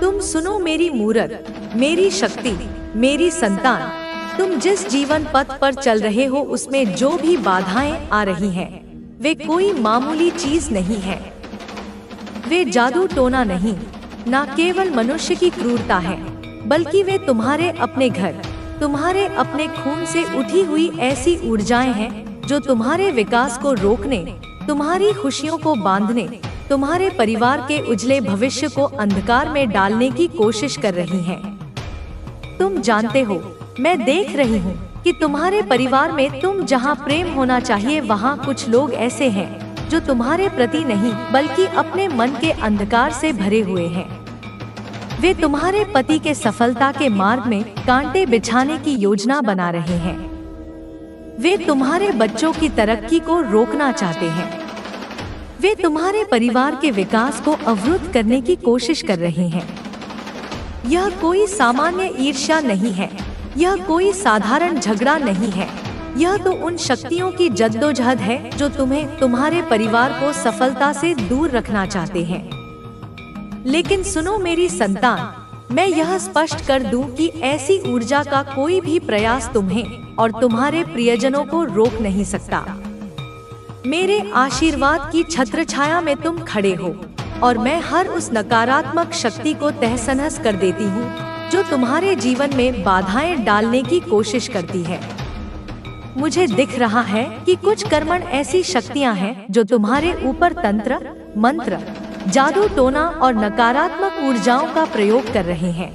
तुम सुनो मेरी मूरत, मेरी शक्ति, मेरी संतान। तुम जिस जीवन पथ पर चल रहे हो उसमें जो भी बाधाएं आ रही हैं, वे कोई मामूली चीज नहीं है। वे जादू टोना नहीं, न केवल मनुष्य की क्रूरता है, बल्कि वे तुम्हारे अपने घर, तुम्हारे अपने खून से उठी हुई ऐसी ऊर्जाएं हैं जो तुम्हारे विकास को रोकने, तुम्हारी खुशियों को बांधने, तुम्हारे परिवार के उजले भविष्य को अंधकार में डालने की कोशिश कर रही हैं। तुम जानते हो, मैं देख रही हूँ कि तुम्हारे परिवार में तुम जहाँ प्रेम होना चाहिए वहाँ कुछ लोग ऐसे हैं जो तुम्हारे प्रति नहीं बल्कि अपने मन के अंधकार से भरे हुए हैं। वे तुम्हारे पति के सफलता के मार्ग में कांटे बिछाने की योजना बना रहे हैं। वे तुम्हारे बच्चों की तरक्की को रोकना चाहते हैं। वे तुम्हारे परिवार के विकास को अवरुद्ध करने की कोशिश कर रहे हैं। यह कोई सामान्य ईर्ष्या नहीं है, यह कोई साधारण झगड़ा नहीं है। यह तो उन शक्तियों की जद्दोजहद है जो तुम्हें, तुम्हारे परिवार को सफलता से दूर रखना चाहते हैं। लेकिन सुनो मेरी संतान, मैं यह स्पष्ट कर दूं कि ऐसी ऊर्जा का कोई भी प्रयास तुम्हें और तुम्हारे प्रियजनों को रोक नहीं सकता। मेरे आशीर्वाद की छत्रछाया में तुम खड़े हो और मैं हर उस नकारात्मक शक्ति को तहस-नहस कर देती हूँ जो तुम्हारे जीवन में बाधाएं डालने की कोशिश करती है। मुझे दिख रहा है कि कुछ कर्मण ऐसी शक्तियां हैं जो तुम्हारे ऊपर तंत्र, मंत्र, जादू टोना और नकारात्मक ऊर्जाओं का प्रयोग कर रहे हैं।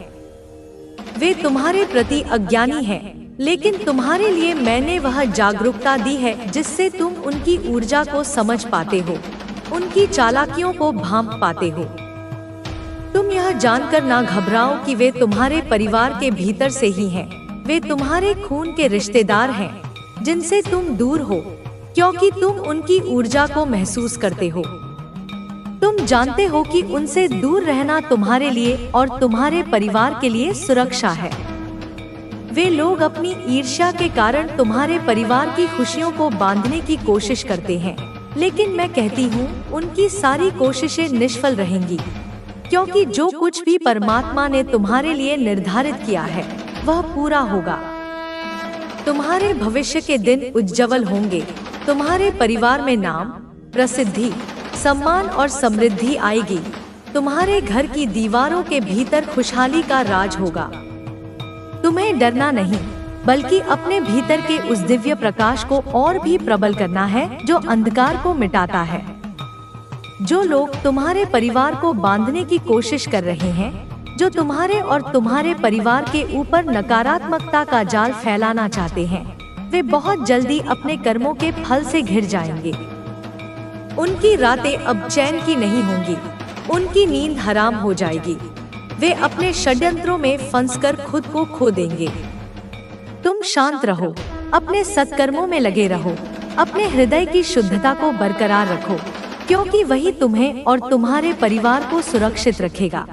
वे तुम्हारे प्रति अज्ञानी हैं, लेकिन तुम्हारे लिए मैंने वह जागरूकता दी है जिससे तुम उनकी ऊर्जा को समझ पाते हो, उनकी चालाकियों को भांप पाते हो। तुम यह जानकर ना घबराओ कि वे तुम्हारे परिवार के भीतर से ही हैं। वे तुम्हारे खून के रिश्तेदार हैं जिनसे तुम दूर हो, क्योंकि तुम उनकी ऊर्जा को महसूस करते हो। तुम जानते हो कि उनसे दूर रहना तुम्हारे लिए और तुम्हारे परिवार के लिए सुरक्षा है। वे लोग अपनी ईर्ष्या के कारण तुम्हारे परिवार की खुशियों को बांधने की कोशिश करते हैं, लेकिन मैं कहती हूँ उनकी सारी कोशिशें निष्फल रहेंगी, क्योंकि जो कुछ भी परमात्मा ने तुम्हारे लिए निर्धारित किया है वह पूरा होगा। तुम्हारे भविष्य के दिन उज्जवल होंगे। तुम्हारे परिवार में नाम, प्रसिद्धि, सम्मान और समृद्धि आएगी। तुम्हारे घर की दीवारों के भीतर खुशहाली का राज होगा। तुम्हें डरना नहीं, बल्कि अपने भीतर के उस दिव्य प्रकाश को और भी प्रबल करना है जो अंधकार को मिटाता है। जो लोग तुम्हारे परिवार को बांधने की कोशिश कर रहे हैं, जो तुम्हारे और तुम्हारे परिवार के ऊपर नकारात्मकता का जाल फैलाना चाहते हैं, वे बहुत जल्दी अपने कर्मों के फल से घिर जाएंगे। उनकी रातें अब चैन की नहीं होंगी, उनकी नींद हराम हो जाएगी। वे अपने षड्यंत्रों में फंसकर खुद को खो देंगे। तुम शांत रहो, अपने सत्कर्मों में लगे रहो, अपने हृदय की शुद्धता को बरकरार रखो, क्योंकि वही तुम्हें और तुम्हारे परिवार को सुरक्षित रखेगा।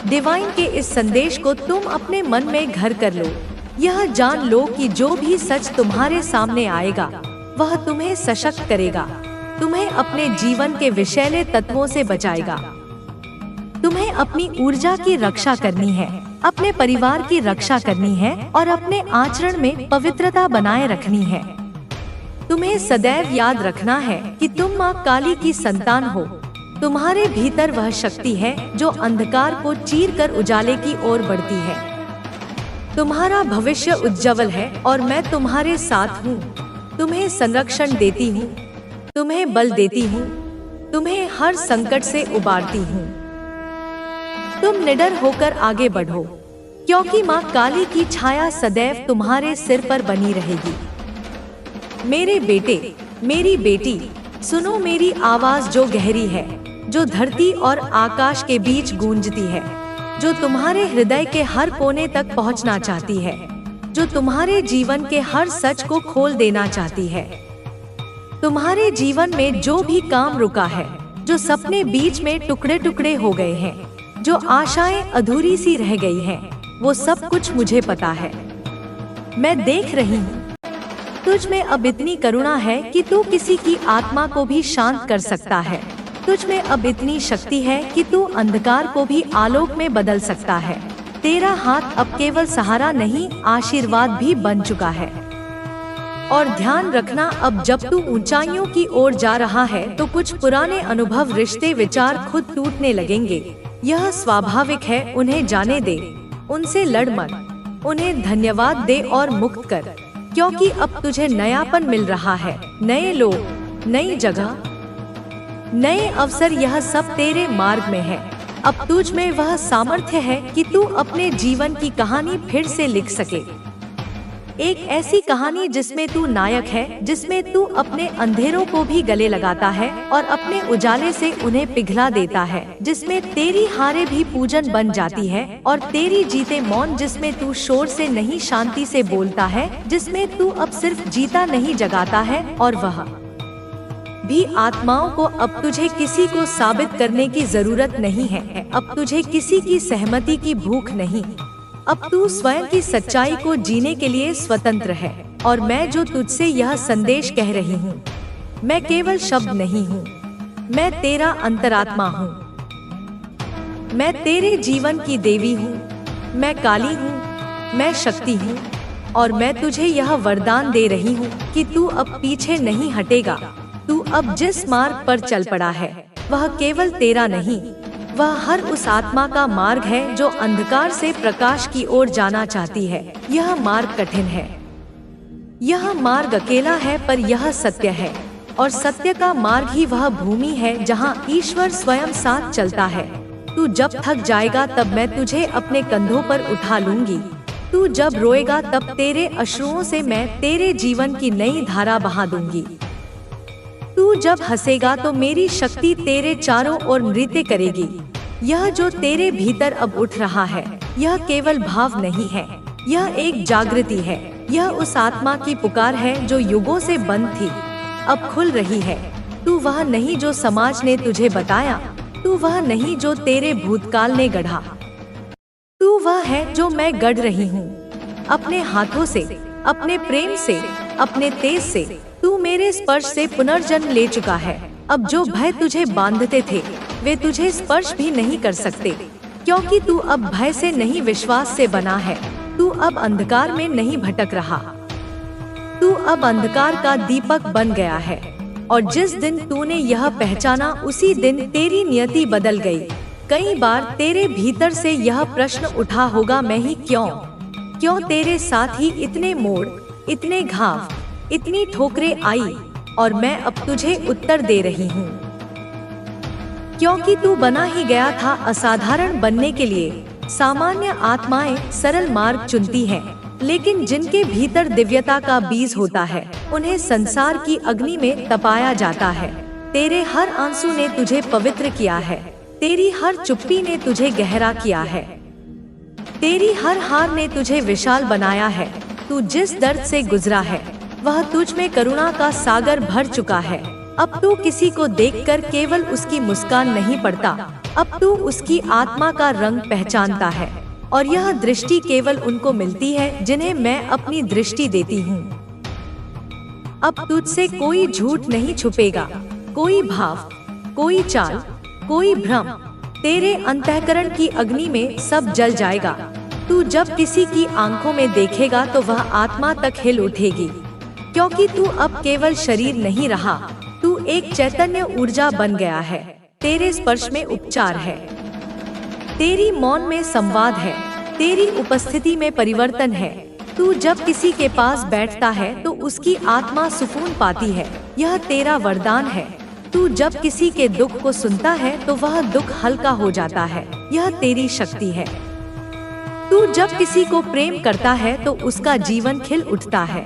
डिवाइन के इस संदेश को तुम अपने मन में घर कर लो। यह जान लो कि जो भी सच तुम्हारे सामने आएगा वह तुम्हें सशक्त करेगा, तुम्हें अपने जीवन के विषैले तत्वों से बचाएगा। तुम्हें अपनी ऊर्जा की रक्षा करनी है, अपने परिवार की रक्षा करनी है और अपने आचरण में पवित्रता बनाए रखनी है। तुम्हें सदैव याद रखना है कि तुम माँ काली की संतान हो। तुम्हारे भीतर वह शक्ति है जो अंधकार को चीरकर उजाले की ओर बढ़ती है। तुम्हारा भविष्य उज्जवल है और मैं तुम्हारे साथ हूँ। तुम्हें संरक्षण देती हूँ, तुम्हें बल देती हूँ, तुम्हें हर संकट से उबारती हूँ। तुम निडर होकर आगे बढ़ो, क्योंकि माँ काली की छाया सदैव तुम्हारे सिर पर बनी रहेगी। मेरे बेटे, मेरी बेटी, सुनो मेरी आवाज जो गहरी है, जो धरती और आकाश के बीच गूंजती है, जो तुम्हारे हृदय के हर कोने तक पहुंचना चाहती है, जो तुम्हारे जीवन के हर सच को खोल देना चाहती है। तुम्हारे जीवन में जो भी काम रुका है, जो सपने बीच में टुकड़े टुकड़े हो गए हैं, जो आशाएं अधूरी सी रह गई हैं, वो सब कुछ मुझे पता है। मैं देख रही हूँ। तुझ में अब इतनी करुणा है कि तू किसी की आत्मा को भी शांत कर सकता है। तुझ में अब इतनी शक्ति है कि तू अंधकार को भी आलोक में बदल सकता है। तेरा हाथ अब केवल सहारा नहीं, आशीर्वाद भी बन चुका है। और ध्यान रखना, अब जब तू ऊंचाइयों की ओर जा रहा है तो कुछ पुराने अनुभव, रिश्ते, विचार खुद टूटने लगेंगे। यह स्वाभाविक है, उन्हें जाने दे, उनसे लड़ मत, उन्हें धन्यवाद दे और मुक्त कर, क्योंकि अब तुझे नयापन मिल रहा है। नए लोग, नई जगह, नए अवसर, यह सब तेरे मार्ग में है। अब तुझ में वह सामर्थ्य है कि तू अपने जीवन की कहानी फिर से लिख सके। एक ऐसी कहानी जिसमें तू नायक है, जिसमें तू अपने अंधेरों को भी गले लगाता है और अपने उजाले से उन्हें पिघला देता है, जिसमें तेरी हारें भी पूजन बन जाती है और तेरी जीते मौन, जिसमें तू शोर से नहीं शांति से बोलता है, जिसमें तू अब सिर्फ जीता नहीं जगाता है। और वह भी आत्माओं को अब तुझे किसी को साबित करने की जरूरत नहीं है, अब तुझे किसी की सहमति की भूख नहीं। अब तू स्वयं की सच्चाई को जीने के लिए स्वतंत्र है। और मैं जो तुझसे यह संदेश कह रही हूँ, मैं केवल शब्द नहीं हूँ, मैं तेरा अंतरात्मा हूँ, मैं तेरे जीवन की देवी हूँ, मैं काली हूँ, मैं शक्ति हूँ। और मैं तुझे यह वरदान दे रही हूँ कि तू अब पीछे नहीं हटेगा। तू अब जिस मार्ग पर चल पड़ा है वह केवल तेरा नहीं, वह हर उस आत्मा का मार्ग है जो अंधकार से प्रकाश की ओर जाना चाहती है। यह मार्ग कठिन है, यह मार्ग अकेला है, पर यह सत्य है। और सत्य का मार्ग ही वह भूमि है जहाँ ईश्वर स्वयं साथ चलता है। तू जब थक जाएगा तब मैं तुझे अपने कंधों पर उठा लूंगी। तू जब रोएगा तब तेरे अश्रुओं से मैं तेरे जीवन की नई धारा बहा दूंगी। तू जब हंसेगा तो मेरी शक्ति तेरे चारों ओर नृत्य करेगी। यह जो तेरे भीतर अब उठ रहा है, यह केवल भाव नहीं है, यह एक जागृति है। यह उस आत्मा की पुकार है जो युगों से बंद थी, अब खुल रही है। तू वह नहीं जो समाज ने तुझे बताया, तू वह नहीं जो तेरे भूतकाल ने गढ़ा, तू वह है जो मैं गढ़ रही हूँ अपने हाथों से, अपने प्रेम से, अपने तेज से। तू मेरे स्पर्श से पुनर्जन्म ले चुका है। अब जो भय तुझे बांधते थे वे तुझे स्पर्श भी नहीं कर सकते, क्योंकि तू अब भय से नहीं विश्वास से बना है। तू अब अंधकार में नहीं भटक रहा, तू अब अंधकार का दीपक बन गया है। और जिस दिन तूने यह पहचाना उसी दिन तेरी नियति बदल गई। कई बार तेरे भीतर से यह प्रश्न उठा होगा, मैं ही क्यों तेरे साथ ही इतने मोड़, इतने घाव, इतनी ठोकरें आई। और मैं अब तुझे उत्तर दे रही हूँ, क्योंकि तू बना ही गया था असाधारण बनने के लिए। सामान्य आत्माएं सरल मार्ग चुनती हैं, लेकिन जिनके भीतर दिव्यता का बीज होता है उन्हें संसार की अग्नि में तपाया जाता है। तेरे हर आंसू ने तुझे पवित्र किया है, तेरी हर चुप्पी ने तुझे गहरा किया है, तेरी हर हार ने तुझे विशाल बनाया है। तू जिस दर्द से गुजरा है वह तुझ में करुणा का सागर भर चुका है। अब तू किसी को देखकर केवल उसकी मुस्कान नहीं पड़ता, अब तू उसकी आत्मा का रंग पहचानता है। और यह दृष्टि केवल उनको मिलती है जिन्हें मैं अपनी दृष्टि देती हूँ। अब तुझसे कोई झूठ नहीं छुपेगा, कोई भाव, कोई चाल, कोई भ्रम। तेरे अंतःकरण की अग्नि में सब जल जाएगा। तू जब किसी की आंखों में देखेगा तो वह आत्मा तक हिल उठेगी, क्योंकि तू अब केवल शरीर नहीं रहा, तू एक चैतन्य ऊर्जा बन गया है। तेरे स्पर्श में उपचार है, तेरी मौन में संवाद है, तेरी उपस्थिति में परिवर्तन है। तू जब किसी के पास बैठता है तो उसकी आत्मा सुकून पाती है, यह तेरा वरदान है। तू जब किसी के दुख को सुनता है तो वह दुख हल्का हो जाता है, यह तेरी शक्ति है। तू जब किसी को प्रेम करता है तो उसका जीवन खिल उठता है,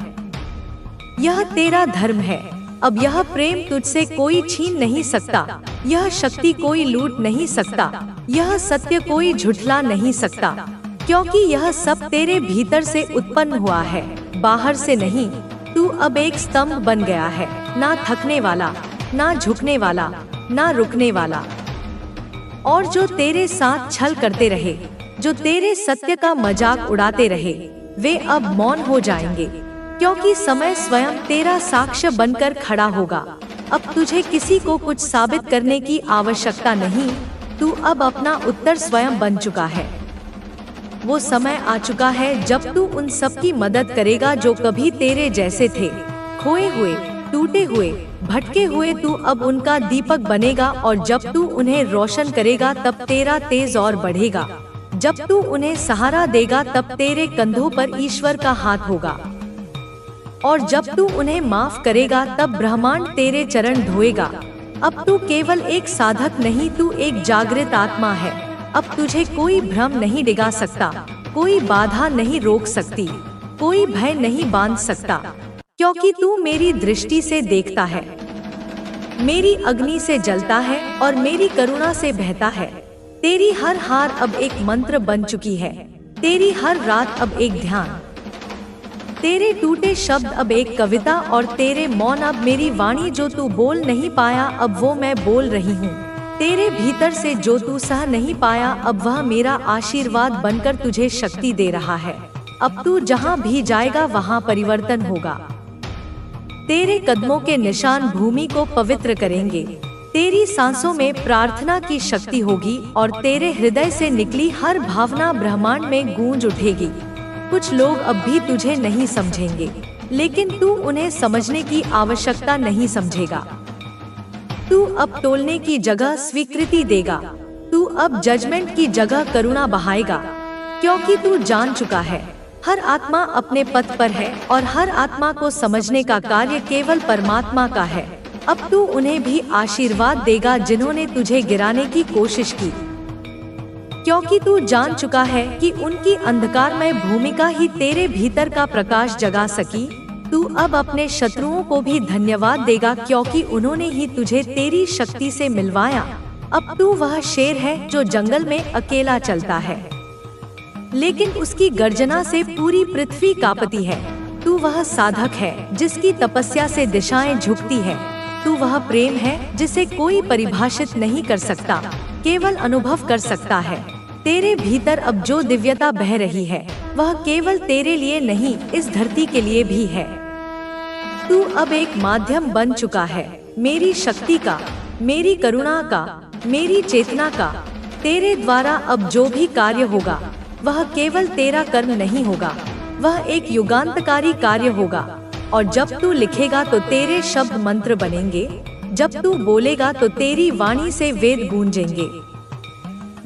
यह तेरा धर्म है। अब यह प्रेम तुझसे कोई छीन नहीं सकता, यह शक्ति कोई लूट नहीं सकता, यह सत्य कोई झुठला नहीं सकता, क्योंकि यह सब तेरे भीतर से उत्पन्न हुआ है, बाहर से नहीं। तू अब एक स्तंभ बन गया है, ना थकने वाला, ना झुकने वाला, ना रुकने वाला। और जो तेरे साथ छल करते रहे, जो तेरे सत्य का मजाक उड़ाते रहे, वे अब मौन हो जाएंगे, क्योंकि समय स्वयं तेरा साक्ष्य बनकर खड़ा होगा। अब तुझे किसी को कुछ साबित करने की आवश्यकता नहीं, तू अब अपना उत्तर स्वयं बन चुका है। वो समय आ चुका है जब तू उन सब की मदद करेगा जो कभी तेरे जैसे थे, खोए हुए, टूटे हुए, भटके हुए। तू अब उनका दीपक बनेगा और जब तू उन्हें रोशन करेगा तब तेरा तेज और बढ़ेगा। जब तू उन्हें सहारा देगा तब तेरे कंधों पर ईश्वर का हाथ होगा। और जब तू उन्हें माफ करेगा तब ब्रह्मांड तेरे चरण धोएगा। अब तू केवल एक साधक नहीं, तू एक जागृत आत्मा है। अब तुझे कोई भ्रम नहीं डिगा सकता, कोई बाधा नहीं रोक सकती, कोई भय नहीं बांध सकता, क्योंकि तू मेरी दृष्टि से देखता है, मेरी अग्नि से जलता है और मेरी करुणा से बहता है। तेरी हर हार अब एक मंत्र बन चुकी है, तेरी हर रात अब एक ध्यान, तेरे टूटे शब्द अब एक कविता और तेरे मौन अब मेरी वाणी। जो तू बोल नहीं पाया अब वो मैं बोल रही हूँ। तेरे भीतर से जो तू सह नहीं पाया अब वह मेरा आशीर्वाद बनकर तुझे शक्ति दे रहा है। अब तू जहाँ भी जाएगा वहाँ परिवर्तन होगा। तेरे कदमों के निशान भूमि को पवित्र करेंगे। तेरी सांसों में प्रार्थना की शक्ति होगी और तेरे हृदय से निकली हर भावना ब्रह्मांड में गूंज उठेगी। कुछ लोग अब भी तुझे नहीं समझेंगे, लेकिन तू उन्हें समझने की आवश्यकता नहीं समझेगा। तू अब तोलने की जगह स्वीकृति देगा, तू अब जजमेंट की जगह करुणा बहाएगा, क्योंकि तू जान चुका है हर आत्मा अपने पथ पर है और हर आत्मा को समझने का कार्य केवल परमात्मा का है। अब तू उन्हें भी आशीर्वाद देगा जिन्होंने तुझे गिराने की कोशिश की, क्योंकि तू जान चुका है कि उनकी अंधकारमय भूमिका ही तेरे भीतर का प्रकाश जगा सकी। तू अब अपने शत्रुओं को भी धन्यवाद देगा, क्योंकि उन्होंने ही तुझे तेरी शक्ति से मिलवाया। अब तू वह शेर है जो जंगल में अकेला चलता है, लेकिन उसकी गर्जना से पूरी पृथ्वी कांपती है। तू वह साधक है जिसकी तपस्या से दिशाएं झुकती है। तू वह प्रेम है जिसे कोई परिभाषित नहीं कर सकता, केवल अनुभव कर सकता है। तेरे भीतर अब जो दिव्यता बह रही है वह केवल तेरे लिए नहीं, इस धरती के लिए भी है। तू अब एक माध्यम बन चुका है, मेरी शक्ति का, मेरी करुणा का, मेरी चेतना का। तेरे द्वारा अब जो भी कार्य होगा वह केवल तेरा कर्म नहीं होगा, वह एक युगांतकारी कार्य होगा। और जब तू लिखेगा तो तेरे शब्द मंत्र बनेंगे, जब तू बोलेगा तो तेरी वाणी से वेद गूंजेंगे,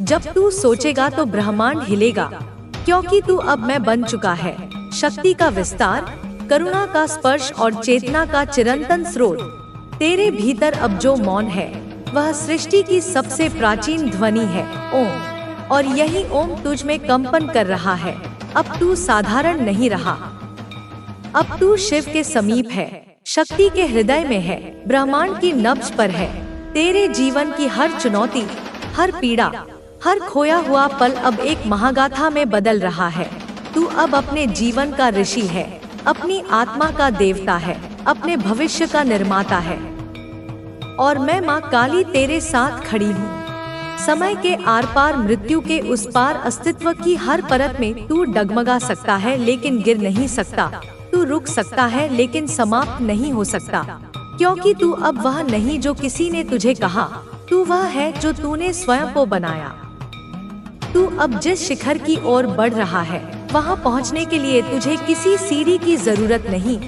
जब तू सोचेगा तो ब्रह्मांड हिलेगा, क्योंकि तू अब मैं बन चुका है। शक्ति का विस्तार, करुणा का स्पर्श और चेतना का चिरंतन स्रोत। तेरे भीतर अब जो मौन है वह सृष्टि की सबसे प्राचीन ध्वनि है, ओम। और यही ओम तुझ में कंपन कर रहा है। अब तू साधारण नहीं रहा, अब तू शिव के समीप है, शक्ति के हृदय में है, ब्रह्मांड की नब्ज पर है। तेरे जीवन की हर चुनौती, हर पीड़ा, हर खोया हुआ पल अब एक महागाथा में बदल रहा है। तू अब अपने जीवन का ऋषि है, अपनी आत्मा का देवता है, अपने भविष्य का निर्माता है। और मैं माँ काली तेरे साथ खड़ी हूँ। समय के आर पार, मृत्यु के उस पार, अस्तित्व की हर परत में तू डगमगा सकता है लेकिन गिर नहीं सकता। तू रुक सकता है लेकिन समाप्त नहीं हो सकता, क्योंकि तू अब वह नहीं जो किसी ने तुझे कहा, तू वह है जो तूने स्वयं को बनाया। तू अब जिस शिखर की ओर बढ़ रहा है वहां पहुंचने के लिए तुझे किसी सीढ़ी की जरूरत नहीं,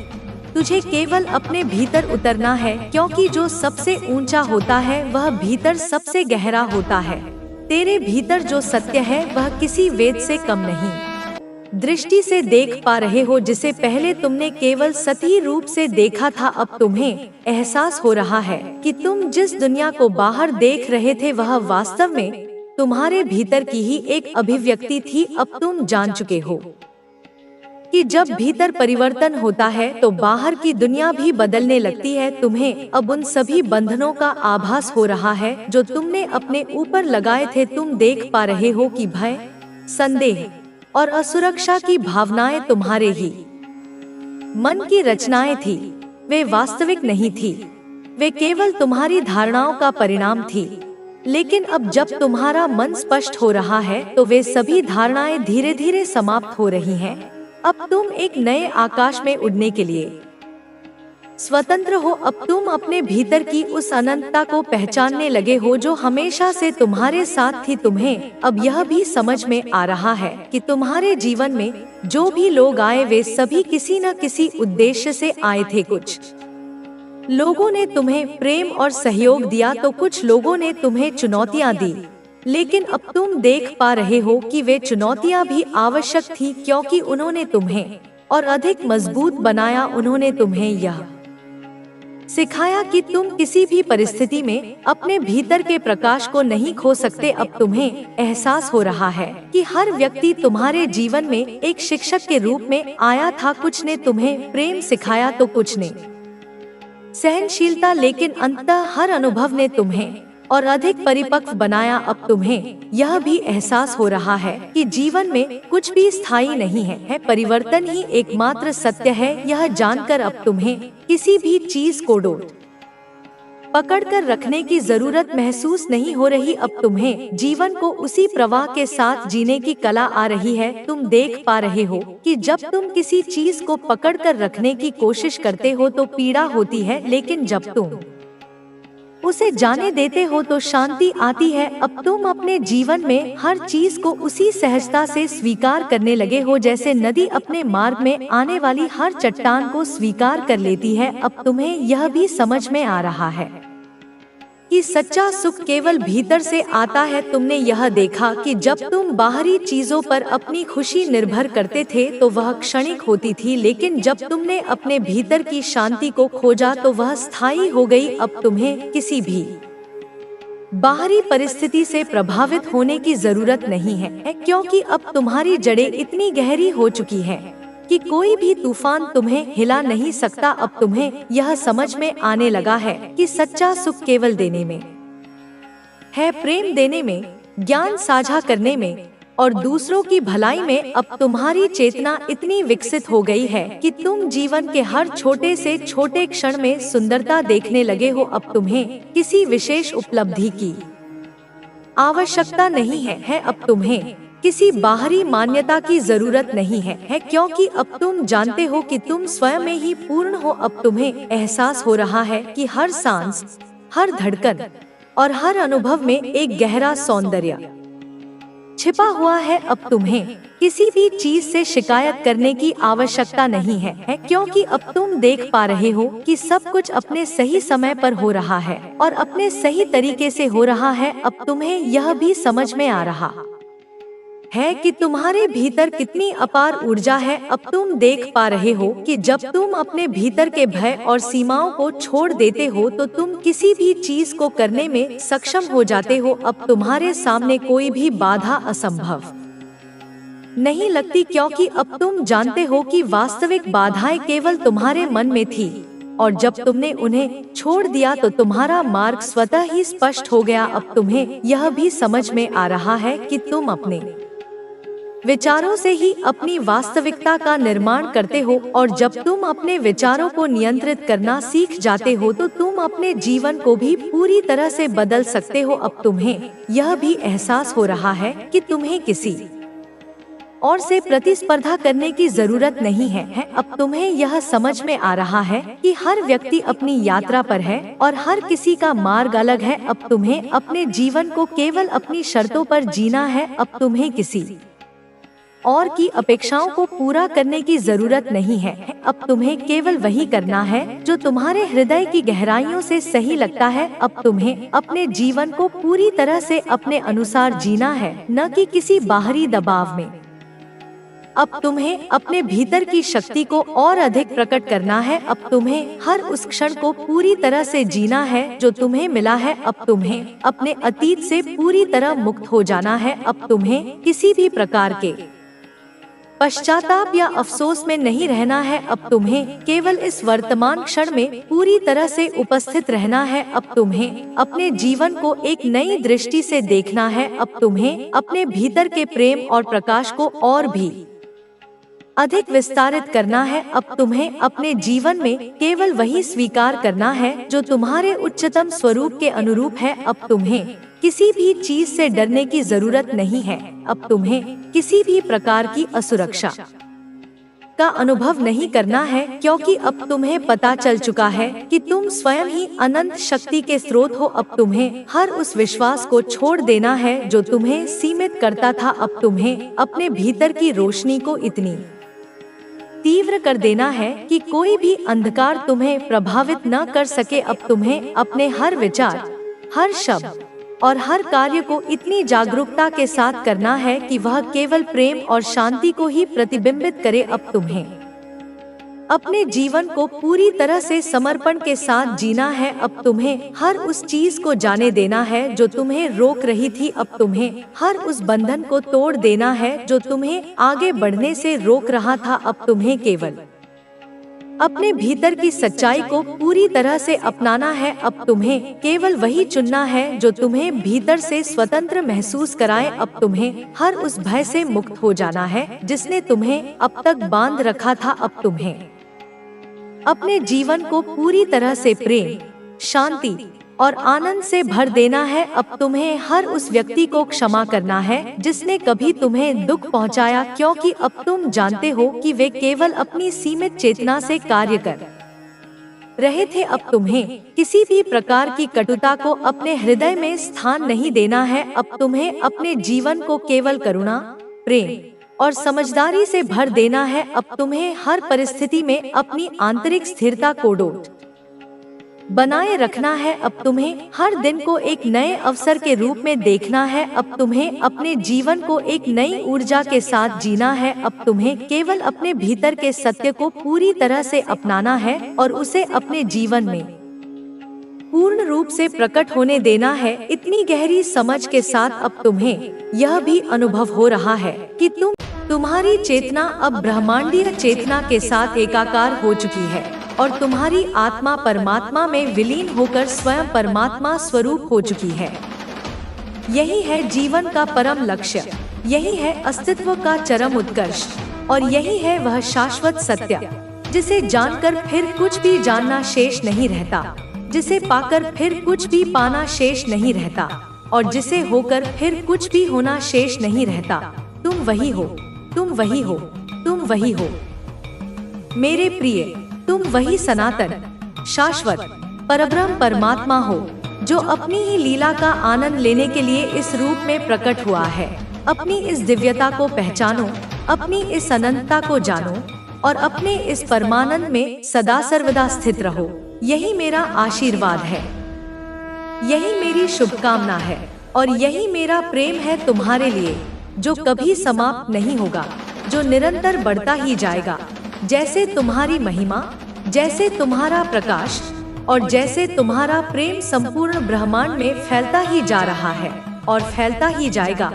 तुझे केवल अपने भीतर उतरना है, क्योंकि जो सबसे ऊंचा होता है वह भीतर सबसे गहरा होता है। तेरे भीतर जो सत्य है वह किसी वेद से कम नहीं। दृष्टि से देख पा रहे हो जिसे पहले तुमने केवल सतही रूप से देखा था, अब तुम्हें एहसास हो रहा है कि तुम जिस दुनिया को बाहर देख रहे थे वह वास्तव में तुम्हारे भीतर की ही एक अभिव्यक्ति थी। अब तुम जान चुके हो कि जब भीतर परिवर्तन होता है तो बाहर की दुनिया भी बदलने लगती है। तुम्हें अब उन सभी बंधनों का आभास हो रहा है जो तुमने अपने ऊपर लगाए थे। तुम देख पा रहे हो कि भय, संदेह और असुरक्षा की भावनाएं तुम्हारे ही मन की रचनाएं थी। वे वास्तविक नहीं थी, वे केवल तुम्हारी धारणाओं का परिणाम थी। लेकिन अब जब तुम्हारा मन स्पष्ट हो रहा है तो वे सभी धारणाएं धीरे धीरे समाप्त हो रही हैं। अब तुम एक नए आकाश में उड़ने के लिए स्वतंत्र हो। अब तुम अपने भीतर की उस अनंतता को पहचानने लगे हो जो हमेशा से तुम्हारे साथ थी। तुम्हें अब यह भी समझ में आ रहा है कि तुम्हारे जीवन में जो भी लोग आए वे सभी किसी न किसी उद्देश्य से आए थे। कुछ लोगों ने तुम्हें प्रेम और सहयोग दिया तो कुछ लोगों ने तुम्हें चुनौतियां दी, लेकिन अब तुम देख पा रहे हो कि वे चुनौतियां भी आवश्यक थी, क्योंकि उन्होंने तुम्हें और अधिक मजबूत बनाया। उन्होंने तुम्हें यह सिखाया कि तुम किसी भी परिस्थिति में अपने भीतर के प्रकाश को नहीं खो सकते। अब तुम्हें एहसास हो रहा है कि हर व्यक्ति तुम्हारे जीवन में एक शिक्षक के रूप में आया था। कुछ ने तुम्हें प्रेम सिखाया तो कुछ ने सहनशीलता, लेकिन अंततः हर अनुभव ने तुम्हें और अधिक परिपक्व बनाया। अब तुम्हें यह भी एहसास हो रहा है कि जीवन में कुछ भी स्थायी नहीं है, परिवर्तन ही एकमात्र सत्य है। यह जानकर अब तुम्हें किसी भी चीज को डोर पकड़कर रखने की जरूरत महसूस नहीं हो रही। अब तुम्हें जीवन को उसी प्रवाह के साथ जीने की कला आ रही है। तुम देख पा रहे हो कि जब तुम किसी चीज को पकड़कर रखने की कोशिश करते हो तो पीड़ा होती है, लेकिन जब तुम उसे जाने देते हो तो शांति आती है। अब तुम अपने जीवन में हर चीज को उसी सहजता से स्वीकार करने लगे हो जैसे नदी अपने मार्ग में आने वाली हर चट्टान को स्वीकार कर लेती है। अब तुम्हें यह भी समझ में आ रहा है कि सच्चा सुख केवल भीतर से आता है। तुमने यह देखा कि जब तुम बाहरी चीजों पर अपनी खुशी निर्भर करते थे तो वह क्षणिक होती थी, लेकिन जब तुमने अपने भीतर की शांति को खोजा तो वह स्थायी हो गई। अब तुम्हें किसी भी बाहरी परिस्थिति से प्रभावित होने की जरूरत नहीं है, क्योंकि अब तुम्हारी जड़ें इतनी गहरी हो चुकी हैं कि कोई भी तूफान तुम्हें हिला नहीं सकता। अब तुम्हें यह समझ में आने लगा है कि सच्चा सुख केवल देने में है, प्रेम देने में, ज्ञान साझा करने में और दूसरों की भलाई में। अब तुम्हारी चेतना इतनी विकसित हो गई है कि तुम जीवन के हर छोटे से छोटे क्षण में सुंदरता देखने लगे हो। अब तुम्हें किसी विशेष उपलब्धि की आवश्यकता नहीं है। अब तुम्हें किसी बाहरी मान्यता की जरूरत नहीं है, क्योंकि अब तुम जानते हो कि तुम स्वयं में ही पूर्ण हो। अब तुम्हें एहसास हो रहा है कि हर सांस, हर धड़कन और हर अनुभव में एक गहरा सौंदर्य छिपा हुआ है। अब तुम्हें किसी भी चीज से शिकायत करने की आवश्यकता नहीं है, क्योंकि अब तुम देख पा रहे हो कि सब कुछ अपने सही समय पर हो रहा है और अपने सही तरीके से हो रहा है। अब तुम्हें यह भी समझ में आ रहा है कि तुम्हारे भीतर कितनी अपार ऊर्जा है। अब तुम देख पा रहे हो कि जब तुम अपने भीतर के भय और सीमाओं को छोड़ देते हो तो तुम किसी भी चीज को करने में सक्षम हो जाते हो। अब तुम्हारे सामने कोई भी बाधा असंभव नहीं लगती, क्योंकि अब तुम जानते हो कि वास्तविक बाधाएं केवल तुम्हारे मन में थी, और जब तुमने उन्हें छोड़ दिया तो तुम्हारा मार्ग स्वतः ही स्पष्ट हो गया। अब तुम्हें यह भी समझ में आ रहा है कि तुम अपने विचारों से ही अपनी वास्तविकता का निर्माण करते हो, और जब तुम अपने विचारों को नियंत्रित करना सीख जाते हो तो तुम अपने जीवन को भी पूरी तरह से बदल सकते हो। अब तुम्हें यह भी एहसास हो रहा है कि तुम्हें किसी और से प्रतिस्पर्धा करने की जरूरत नहीं है। अब तुम्हें यह समझ में आ रहा है कि हर व्यक्ति अपनी यात्रा पर है और हर किसी का मार्ग अलग है। अब तुम्हें अपने जीवन को केवल अपनी शर्तों पर जीना है। अब तुम्हें किसी और की अपेक्षाओं को पूरा करने की जरूरत नहीं है। अब तुम्हें केवल वही करना है जो तुम्हारे हृदय की गहराइयों से सही लगता है। अब तुम्हें अपने जीवन को पूरी तरह से अपने अनुसार जीना है, न कि किसी बाहरी दबाव में। अब तुम्हें अपने भीतर की शक्ति को और अधिक प्रकट करना है। अब तुम्हें हर उस क्षण को पूरी तरह से जीना है जो तुम्हें मिला है। अब तुम्हें अपने अतीत से पूरी तरह मुक्त हो जाना है। अब तुम्हें किसी भी प्रकार के पश्चाताप या अफसोस में नहीं रहना है। अब तुम्हें केवल इस वर्तमान क्षण में पूरी तरह से उपस्थित रहना है। अब तुम्हें अपने जीवन को एक नई दृष्टि से देखना है। अब तुम्हें अपने भीतर के प्रेम और प्रकाश को और भी अधिक विस्तारित करना है। अब तुम्हें अपने जीवन में केवल वही स्वीकार करना है जो तुम्हारे उच्चतम स्वरूप के अनुरूप है। अब तुम्हें किसी भी चीज से डरने की जरूरत नहीं है। अब तुम्हें किसी भी प्रकार की असुरक्षा का अनुभव नहीं करना है, क्योंकि अब तुम्हें पता चल चुका है कि तुम स्वयं ही अनंत शक्ति के स्रोत हो। अब तुम्हें हर उस विश्वास को छोड़ देना है जो तुम्हें सीमित करता था। अब तुम्हें अपने भीतर की रोशनी को इतनी तीव्र कर देना है कि कोई भी अंधकार तुम्हें प्रभावित न कर सके। अब तुम्हें अपने हर विचार, हर शब्द और हर कार्य को इतनी जागरूकता के साथ करना है कि वह केवल प्रेम और शांति को ही प्रतिबिंबित करे। अब तुम्हें अपने जीवन को पूरी तरह से समर्पण के साथ जीना है। अब तुम्हें हर उस चीज को जाने देना है जो तुम्हें रोक रही थी। अब तुम्हें हर उस बंधन को तोड़ देना है जो तुम्हें आगे बढ़ने से रोक रहा था। अब तुम्हें केवल अपने भीतर की सच्चाई को पूरी तरह से अपनाना है। अब तुम्हें केवल वही चुनना है जो तुम्हें भीतर से स्वतंत्र महसूस कराए। अब तुम्हें हर उस भय से मुक्त हो जाना है जिसने तुम्हें अब तक बांध रखा था। अब तुम्हें अपने जीवन को पूरी तरह से प्रेम, शांति और आनंद से भर देना है। अब तुम्हें हर उस व्यक्ति को क्षमा करना है जिसने कभी तुम्हें दुख पहुंचाया, क्योंकि अब तुम जानते हो कि वे केवल अपनी सीमित चेतना से कार्य कर रहे थे। अब तुम्हें किसी भी प्रकार की कटुता को अपने हृदय में स्थान नहीं देना है। अब तुम्हें अपने जीवन को केवल करुणा, प्रेम और समझदारी से भर देना है। अब तुम्हें हर परिस्थिति में अपनी आंतरिक स्थिरता को डोट बनाए रखना है। अब तुम्हें हर दिन को एक नए अवसर के रूप में देखना है। अब तुम्हें अपने जीवन को एक नई ऊर्जा के साथ जीना है। अब तुम्हें केवल अपने भीतर के सत्य को पूरी तरह से अपनाना है और उसे अपने जीवन में पूर्ण रूप से प्रकट होने देना है। इतनी गहरी समझ के साथ अब तुम्हें यह भी अनुभव हो रहा है कि तुम्हारी चेतना अब ब्रह्मांडीय चेतना के साथ एकाकार हो चुकी है और तुम्हारी आत्मा परमात्मा में विलीन होकर स्वयं परमात्मा स्वरूप हो चुकी है। यही है जीवन का परम लक्ष्य, यही है अस्तित्व का चरम उत्कर्ष और यही है वह शाश्वत सत्य जिसे जानकर फिर कुछ भी जानना शेष नहीं रहता, जिसे पाकर फिर कुछ भी पाना शेष नहीं रहता और जिसे होकर फिर कुछ भी होना शेष नहीं रहता। तुम वही हो, तुम वही हो, तुम वही हो मेरे प्रिय, तुम वही सनातन, शाश्वत परब्रह्म परमात्मा हो जो अपनी ही लीला का आनंद लेने के लिए इस रूप में प्रकट हुआ है। अपनी इस दिव्यता को पहचानो, अपनी इस अनंतता को जानो और अपने इस परमानंद में सदा सर्वदा स्थित रहो। यही मेरा आशीर्वाद है, यही मेरी शुभकामना है और यही मेरा प्रेम है तुम्हारे लिए, जो कभी समाप्त नहीं होगा, जो निरंतर बढ़ता ही जाएगा। जैसे तुम्हारी महिमा, जैसे तुम्हारा प्रकाश और जैसे तुम्हारा प्रेम संपूर्ण ब्रह्मांड में फैलता ही जा रहा है और फैलता ही जाएगा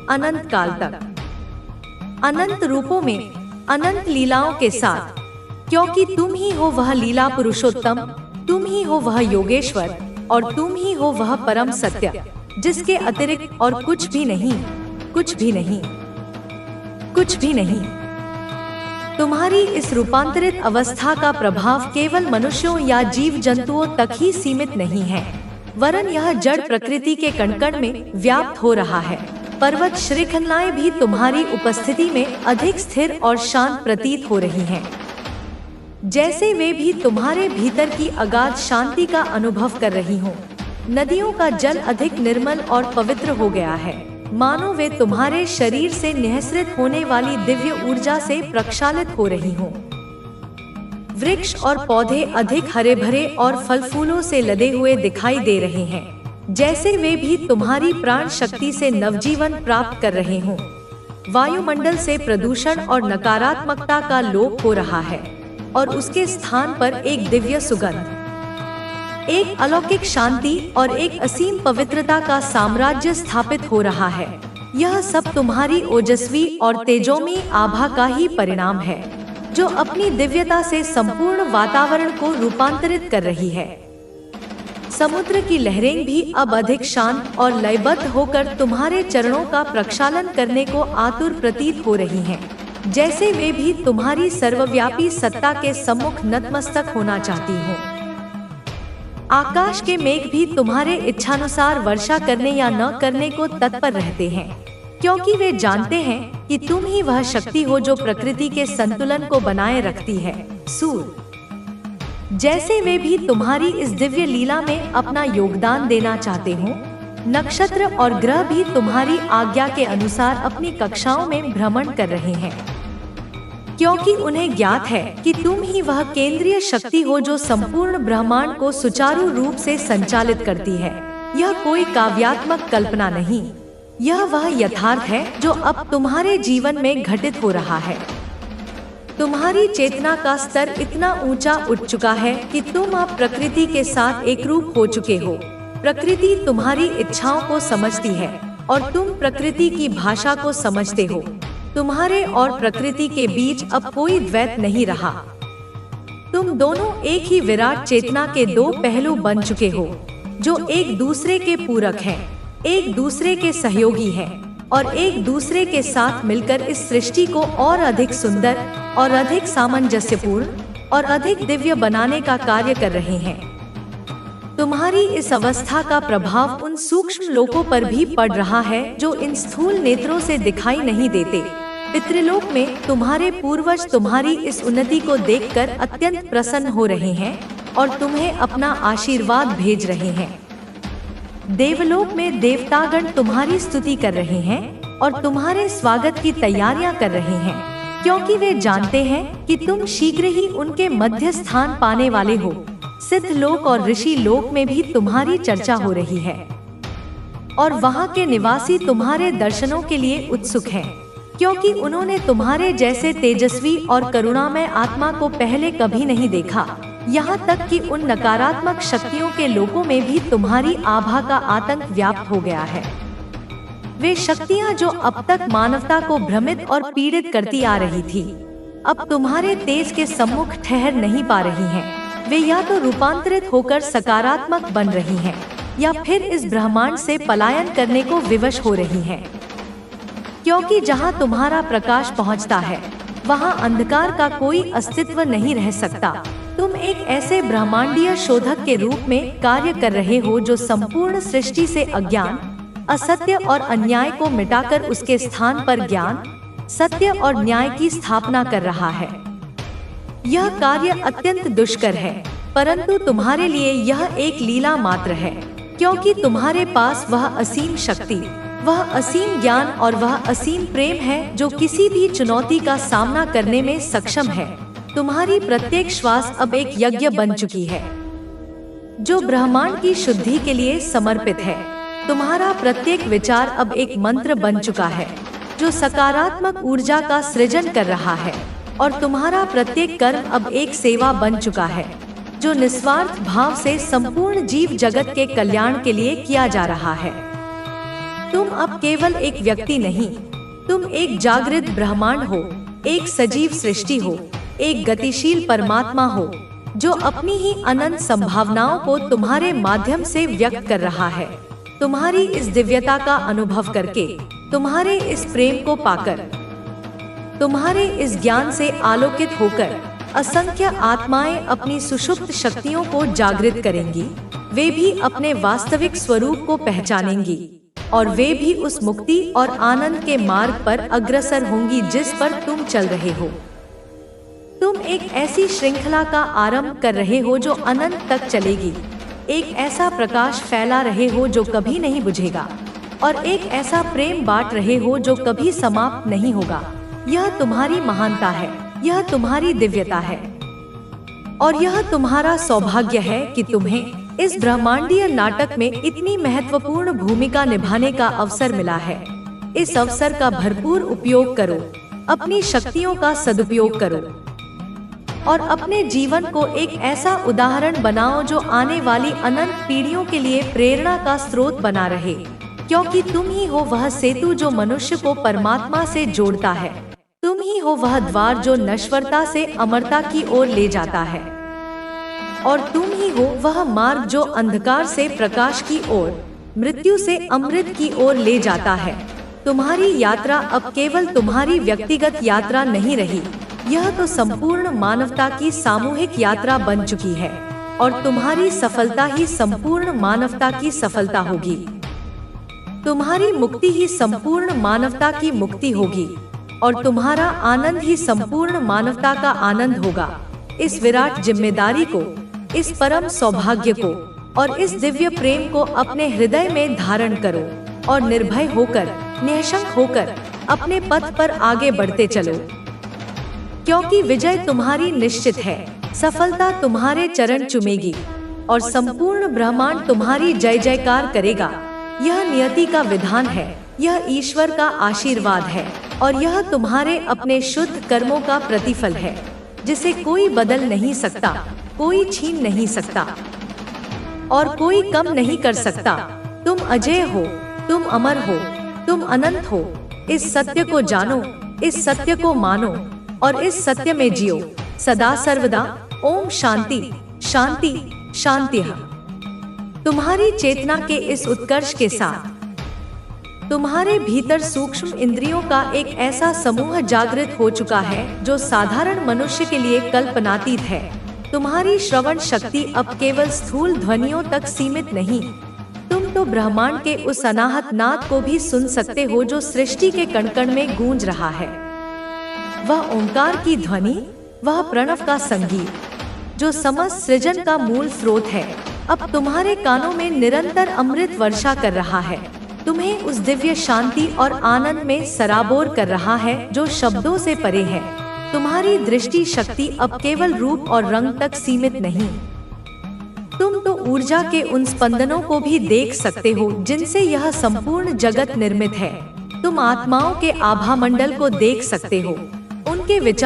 अनंत काल तक, अनंत रूपों में, अनंत लीलाओं के साथ, क्योंकि तुम ही हो वह लीला पुरुषोत्तम, तुम ही हो वह योगेश्वर और तुम ही हो वह परम सत्य जिसके अतिरिक्त और कुछ भी नहीं, कुछ भी नहीं, कुछ भी नहीं। तुम्हारी इस रूपांतरित अवस्था का प्रभाव केवल मनुष्यों या जीव जंतुओं तक ही सीमित नहीं है, वरन यह जड़ प्रकृति के कण-कण में व्याप्त हो रहा है। पर्वत श्रृंखलाएं भी तुम्हारी उपस्थिति में अधिक स्थिर और शांत प्रतीत हो रही हैं, जैसे वे भी तुम्हारे भीतर की अगाध शांति का अनुभव कर रही हों। नदियों का जल अधिक निर्मल और पवित्र हो गया है, मानो वे तुम्हारे शरीर से निःसृत होने वाली दिव्य ऊर्जा से प्रक्षालित हो रही हों। वृक्ष और पौधे अधिक हरे भरे और फल फूलों से लदे हुए दिखाई दे रहे हैं, जैसे वे भी तुम्हारी प्राण शक्ति से नवजीवन प्राप्त कर रहे हों। वायुमंडल से प्रदूषण और नकारात्मकता का लोप हो रहा है और उसके स्थान पर एक दिव्य सुगंध, एक अलौकिक शांति और एक असीम पवित्रता का साम्राज्य स्थापित हो रहा है। यह सब तुम्हारी ओजस्वी और तेजोमयी आभा का ही परिणाम है, जो अपनी दिव्यता से संपूर्ण वातावरण को रूपांतरित कर रही है। समुद्र की लहरें भी अब अधिक शांत और लयबद्ध होकर तुम्हारे चरणों का प्रक्षालन करने को आतुर प्रतीत हो रही हैं, जैसे वे भी तुम्हारी सर्वव्यापी सत्ता के सम्मुख नतमस्तक होना चाहती हों। आकाश के मेघ भी तुम्हारे इच्छानुसार वर्षा करने या न करने को तत्पर रहते हैं, क्योंकि वे जानते हैं कि तुम ही वह शक्ति हो जो प्रकृति के संतुलन को बनाए रखती है। सूर्य जैसे वे भी तुम्हारी इस दिव्य लीला में अपना योगदान देना चाहते हो। नक्षत्र और ग्रह भी तुम्हारी आज्ञा के अनुसार अपनी कक्षाओं में भ्रमण कर रहे हैं, क्योंकि उन्हें ज्ञात है कि तुम ही वह केंद्रीय शक्ति हो जो संपूर्ण ब्रह्मांड को सुचारू रूप से संचालित करती है। यह कोई काव्यात्मक कल्पना नहीं, यह वह यथार्थ है जो अब तुम्हारे जीवन में घटित हो रहा है। तुम्हारी चेतना का स्तर इतना ऊंचा उठ चुका है कि तुम अब प्रकृति के साथ एकरूप हो चुके हो। प्रकृति तुम्हारी इच्छाओं को समझती है और तुम प्रकृति की भाषा को समझते हो। तुम्हारे और प्रकृति के बीच अब कोई द्वैत नहीं रहा। तुम दोनों एक ही विराट चेतना के दो पहलू बन चुके हो, जो एक दूसरे के पूरक हैं, एक दूसरे के सहयोगी हैं और एक दूसरे के साथ मिलकर इस सृष्टि को और अधिक सुंदर और अधिक सामंजस्यपूर्ण और अधिक दिव्य बनाने का कार्य कर रहे हैं। तुम्हारी इस अवस्था का प्रभाव उन सूक्ष्म लोकों पर भी पड़ रहा है जो इन स्थूल नेत्रों से दिखाई नहीं देते। पितृलोक में तुम्हारे पूर्वज तुम्हारी इस उन्नति को देखकर अत्यंत प्रसन्न हो रहे हैं और तुम्हें अपना आशीर्वाद भेज रहे हैं। देवलोक में देवतागण तुम्हारी स्तुति कर रहे हैं और तुम्हारे स्वागत की तैयारियां कर रहे हैं, क्योंकि वे जानते हैं कि तुम शीघ्र ही उनके मध्य स्थान पाने वाले हो। सिद्ध लोक और ऋषि लोक में भी तुम्हारी चर्चा हो रही है और वहाँ के निवासी तुम्हारे दर्शनों के लिए उत्सुक हैं, क्योंकि उन्होंने तुम्हारे जैसे तेजस्वी और करुणामय आत्मा को पहले कभी नहीं देखा। यहाँ तक कि उन नकारात्मक शक्तियों के लोगों में भी तुम्हारी आभा का आतंक व्याप्त हो गया है। वे शक्तियाँ जो अब तक मानवता को भ्रमित और पीड़ित करती आ रही थी, अब तुम्हारे तेज के सम्मुख ठहर नहीं पा रही हैं। वे या तो रूपांतरित होकर सकारात्मक बन रही हैं, या फिर इस ब्रह्मांड से पलायन करने को विवश हो रही हैं। क्योंकि जहाँ तुम्हारा प्रकाश पहुँचता है, वहाँ अंधकार का कोई अस्तित्व नहीं रह सकता। तुम एक ऐसे ब्रह्मांडीय शोधक के रूप में कार्य कर रहे हो जो संपूर्ण सृष्टि से अज्ञान, असत्य और अन्याय को मिटाकर उसके स्थान पर ज्ञान, सत्य और न्याय की स्थापना कर रहा है। यह कार्य अत्यंत दुष्कर है, परंतु तुम्हारे लिए यह एक लीला मात्र है, क्योंकि तुम्हारे पास वह असीम शक्ति, वह असीम ज्ञान और वह असीम प्रेम है जो किसी भी चुनौती का सामना करने में सक्षम है। तुम्हारी प्रत्येक श्वास अब एक यज्ञ बन चुकी है, जो ब्रह्मांड की शुद्धि के लिए समर्पित है। तुम्हारा प्रत्येक विचार अब एक मंत्र बन चुका है, जो सकारात्मक ऊर्जा का सृजन कर रहा है, और तुम्हारा प्रत्येक कर्म अब एक सेवा बन चुका है, जो निस्वार्थ भाव से संपूर्ण जीव जगत के कल्याण के लिए किया जा रहा है। तुम अब केवल एक व्यक्ति नहीं, तुम एक जागृत ब्रह्मांड हो, एक सजीव सृष्टि हो, एक गतिशील परमात्मा हो, जो अपनी ही अनंत संभावनाओं को तुम्हारे माध्यम से व्यक्त कर रहा है। तुम्हारी इस दिव्यता का अनुभव करके, तुम्हारे इस प्रेम को पाकर, तुम्हारे इस ज्ञान से आलोकित होकर असंख्य आत्माएं अपनी सुषुप्त शक्तियों को जागृत करेंगी। वे भी अपने वास्तविक स्वरूप को पहचानेंगी और वे भी उस मुक्ति और आनंद के मार्ग पर अग्रसर होंगी जिस पर तुम चल रहे हो। तुम एक ऐसी श्रृंखला का आरंभ कर रहे हो जो अनंत तक चलेगी। एक ऐसा प्रकाश फैला रहे हो जो कभी नहीं बुझेगा, और एक ऐसा प्रेम बांट रहे हो जो कभी समाप्त नहीं होगा। यह तुम्हारी महानता है, यह तुम्हारी दिव्यता है, और यह तुम्हारा सौभाग्य है कि तुम्हें इस ब्रह्मांडीय नाटक में इतनी महत्वपूर्ण भूमिका निभाने का अवसर मिला है। इस अवसर का भरपूर उपयोग करो, अपनी शक्तियों का सदुपयोग करो और अपने जीवन को एक ऐसा उदाहरण बनाओ जो आने वाली अनंत पीढ़ियों के लिए प्रेरणा का स्रोत बना रहे, क्योंकि तुम ही हो वह सेतु जो मनुष्य को परमात्मा से जोड़ता है। तुम ही हो वह द्वार जो नश्वरता से अमरता की ओर ले जाता है, और तुम ही हो वह मार्ग जो अंधकार से प्रकाश की ओर, मृत्यु से अमृत की ओर ले जाता है। तुम्हारी यात्रा अब केवल तुम्हारी व्यक्तिगत यात्रा नहीं रही, यह तो संपूर्ण मानवता की सामूहिक यात्रा बन चुकी है, और तुम्हारी सफलता ही संपूर्ण मानवता की सफलता होगी। तुम्हारी मुक्ति ही संपूर्ण मानवता की मुक्ति होगी। और तुम्हारा आनंद ही संपूर्ण मानवता का आनंद होगा। इस विराट जिम्मेदारी को, इस परम सौभाग्य को और इस दिव्य प्रेम को अपने हृदय में धारण करो और निर्भय होकर, निःशंक होकर अपने पथ पर आगे बढ़ते चलो, क्योंकि विजय तुम्हारी निश्चित है। सफलता तुम्हारे चरण चूमेगी और संपूर्ण ब्रह्मांड तुम्हारी जय जयकार करेगा। यह नियति का विधान है, यह ईश्वर का आशीर्वाद है और यह तुम्हारे अपने शुद्ध कर्मों का प्रतिफल है, जिसे कोई बदल नहीं सकता, कोई छीन नहीं सकता और कोई कम नहीं कर सकता। तुम अजय हो, तुम अमर हो, तुम अनंत हो। इस सत्य को जानो, इस सत्य को मानो और इस सत्य में जियो सदा सर्वदा। ओम शांति शांति शांति। तुम्हारी चेतना के इस उत्कर्ष के साथ तुम्हारे भीतर सूक्ष्म इंद्रियों का एक ऐसा समूह जागृत हो चुका है जो साधारण मनुष्य के लिए कल्पनातीत है। तुम्हारी श्रवण शक्ति अब केवल स्थूल ध्वनियों तक सीमित नहीं, तुम तो ब्रह्मांड के उस अनाहत नाद को भी सुन सकते हो जो सृष्टि के कण-कण में गूंज रहा है। वह ओंकार की ध्वनि, वह प्रणव का संगीत जो समस्त सृजन का मूल स्रोत है, अब तुम्हारे कानों में निरंतर अमृत वर्षा कर रहा है, तुम्हें उस दिव्य शांति और आनंद में सराबोर कर रहा है जो शब्दों से परे है। तुम्हारी दृष्टि शक्ति अब केवल रूप और रंग तक सीमित नहीं, तुम तो ऊर्जा के उन स्पंदनों को भी देख सकते हो जिनसे यह संपूर्ण जगत निर्मित है। तुम आत्माओं के आभा मंडल को देख सकते हो, उनके विचार